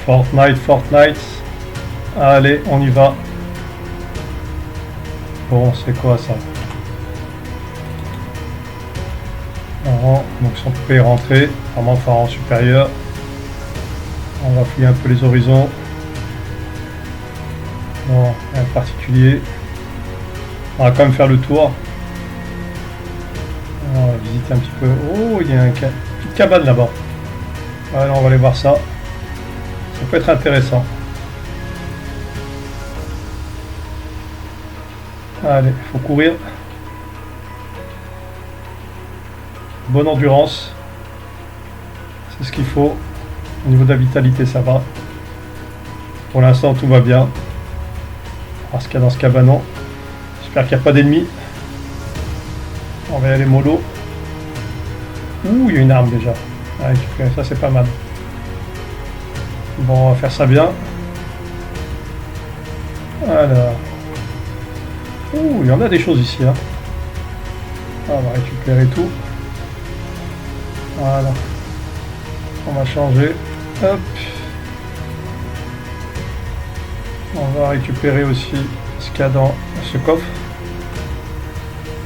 Fortnite, Fortnite. Allez, on y va. Bon, c'est quoi ça? Non, donc si on peut y rentrer, vraiment pharaon supérieur. On va fouiller un peu les horizons. Bon, rien de particulier. On va quand même faire le tour. On va visiter un petit peu. Oh, il y a une petite cabane là-bas. Alors, on va aller voir ça. Ça peut être intéressant. Allez, il faut courir. Bonne endurance. C'est ce qu'il faut. Au niveau de la vitalité, ça va. Pour l'instant, tout va bien. On va voir ce qu'il y a dans ce cabanon. J'espère qu'il n'y a pas d'ennemis. On va y aller mollo. Ouh, il y a une arme déjà. À récupérer, ça c'est pas mal. Bon, on va faire ça bien. Alors. Ouh, il y en a des choses ici. Hein. On va récupérer tout. Voilà. On va changer. Hop. On va récupérer aussi ce qu'il y a dans ce coffre.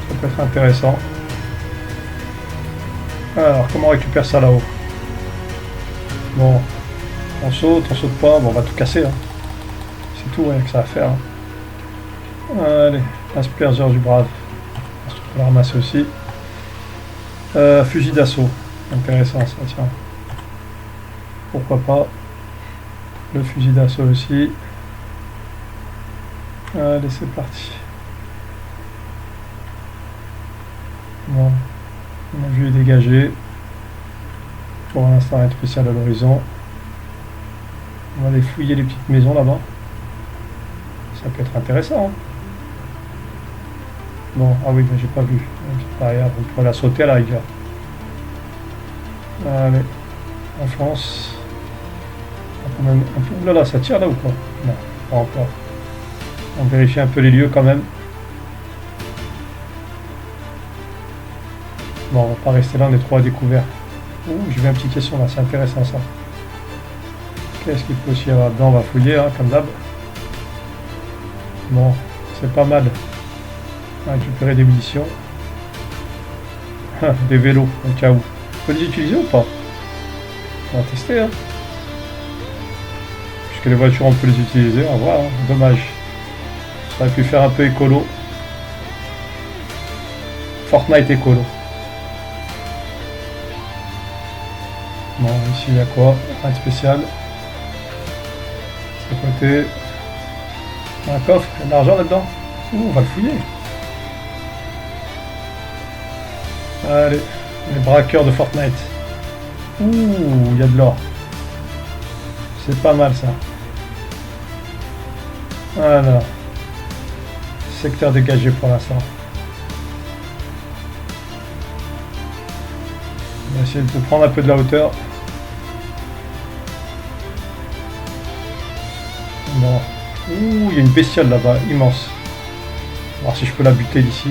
Ça peut être intéressant. Alors, comment on récupère ça là-haut? Bon, on saute pas. Bon, on va tout casser. Hein. C'est tout que ça à faire. Hein. Allez, aspergeur du brave. On peut le ramasser aussi. Fusil d'assaut. Intéressant ça, tiens. Pourquoi pas. Le fusil d'assaut aussi. Allez, c'est parti. Bon, la vue est dégagée. Pour l'instant, rien de spécial à l'horizon. On va aller fouiller les petites maisons là-bas. Ça peut être intéressant. Hein. Bon, ah oui, mais j'ai pas vu. Une petite barrière, on pourrait la sauter à la rigueur. Allez, on fonce. Ouh là là, ça tire là ou quoi? Non, pas encore. On vérifie un peu les lieux quand même. Bon, on va pas rester là, on est trop à découvert. Ouh, j'ai vu un petit question là, c'est intéressant ça. Qu'est-ce qu'il peut aussi y avoir dedans? On va fouiller, hein, comme d'hab. Bon, c'est pas mal. On va récupérer des munitions. Des vélos, au cas où. On peut les utiliser ou pas? On va tester, hein. Puisque les voitures, on peut les utiliser, on va voir, hein. Dommage. Ça aurait pu faire un peu écolo. Fortnite écolo. Bon, ici il y a quoi? Rien de spécial. De ce côté. Un coffre, il y a de l'argent là-dedans. Ouh, on va le fouiller. Allez, les braqueurs de Fortnite. Ouh, il y a de l'or. C'est pas mal ça. Voilà. Secteur dégagé pour l'instant. On va essayer de prendre un peu de la hauteur. Bon. Ouh, il y a une bestiole là-bas, immense. On va voir si je peux la buter d'ici.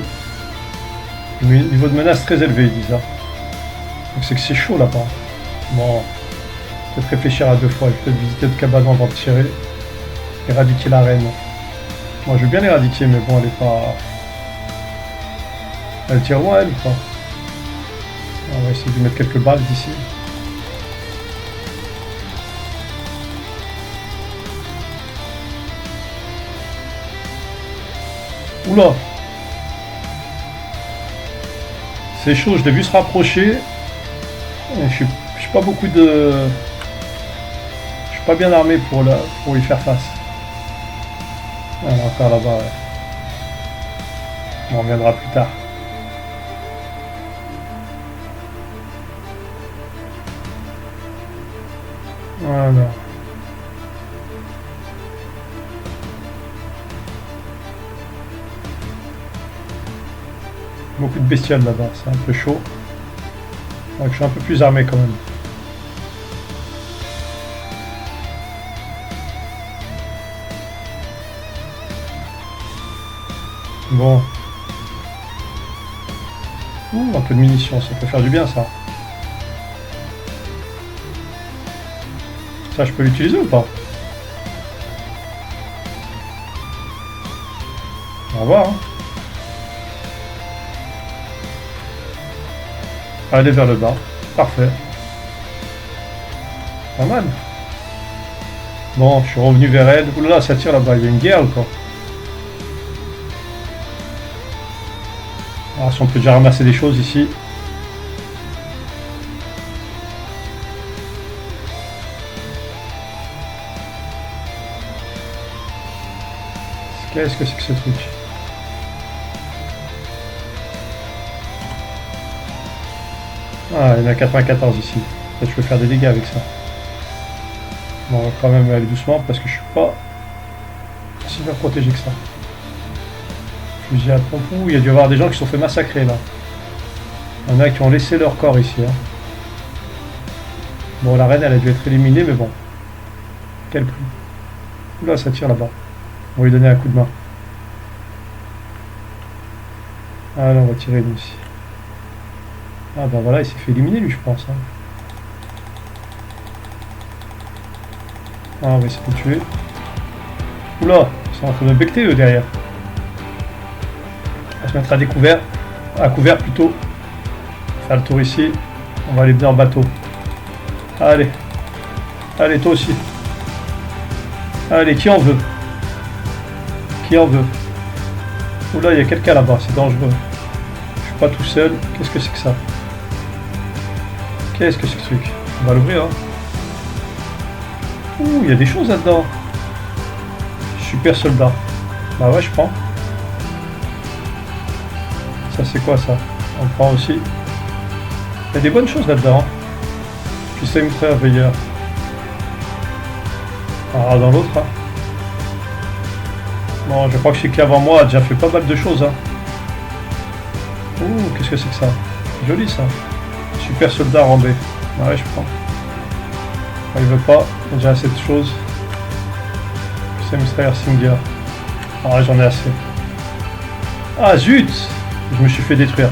Le niveau de menace très élevé, ils disent là. Donc c'est que c'est chaud là-bas. Bon. Peut-être réfléchir à deux fois. Je vais peut-être visiter le cabanon avant de tirer. Éradiquer la reine. Moi je veux bien l'éradiquer, mais bon, elle est pas. Elle tire loin, elle ou pas? On va essayer de mettre quelques balles d'ici. Oula! C'est chaud, je l'ai vu se rapprocher. Je suis pas beaucoup de. Je suis pas bien armé pour y faire face. Ah, encore là-bas. Ouais. On reviendra plus tard. Voilà. Beaucoup de bestioles là-bas, c'est un peu chaud. Donc je suis un peu plus armé quand même. Bon. Ouh, un peu de munitions, ça peut faire du bien ça. Ça, je peux l'utiliser ou pas? On va voir. Hein. Allez vers le bas. Parfait. Pas mal. Bon, je suis revenu vers elle. Oulala, ça tire là-bas. Il y a une guerre ou quoi? Ah, si on peut déjà ramasser des choses ici. Qu'est-ce que c'est que ce truc? Ah, il y en a 94 ici. Peut-être que je peux faire des dégâts avec ça. Bon, on va quand même aller doucement parce que je suis pas si bien protégé que ça. Fusil à pompe. Ouh, il y a dû y avoir des gens qui se sont fait massacrer là. Il y en a qui ont laissé leur corps ici. Hein. Bon, la reine elle a dû être éliminée, mais bon. Quel prix. Oula, ça tire là-bas. On va lui donner un coup de main. Ah là, on va tirer lui aussi. Ah ben voilà, il s'est fait éliminer lui, je pense. Hein. Ah, on va essayer de le tuer. Oula, ils sont en train de becter eux derrière. On va se mettre à découvert. À couvert plutôt. Faire le tour ici. On va aller bien en bateau. Allez. Allez, toi aussi. Allez, qui en veut? Qui en veut? Oula, il y a quelqu'un là-bas, c'est dangereux. Je suis pas tout seul. Qu'est-ce que c'est que ça? Qu'est-ce que c'est que ce truc? On va l'ouvrir. Hein. Ouh, il y a des choses là-dedans. Super soldat. Bah ouais, je prends. Ça, c'est quoi ça? On prend aussi. Il y a des bonnes choses là-dedans. Puis ça me ferait un veilleur. Ah, dans l'autre. Hein. Bon, je crois que celui qui est avant moi a déjà fait pas mal de choses. Hein. Ouh, qu'est-ce que c'est que ça? Joli ça. Super soldat rambé. Ah ouais, je prends. Ah, il veut pas. Il y a déjà assez de choses. C'est Mr. Singer. Ah, j'en ai assez. Ah, zut! Je me suis fait détruire.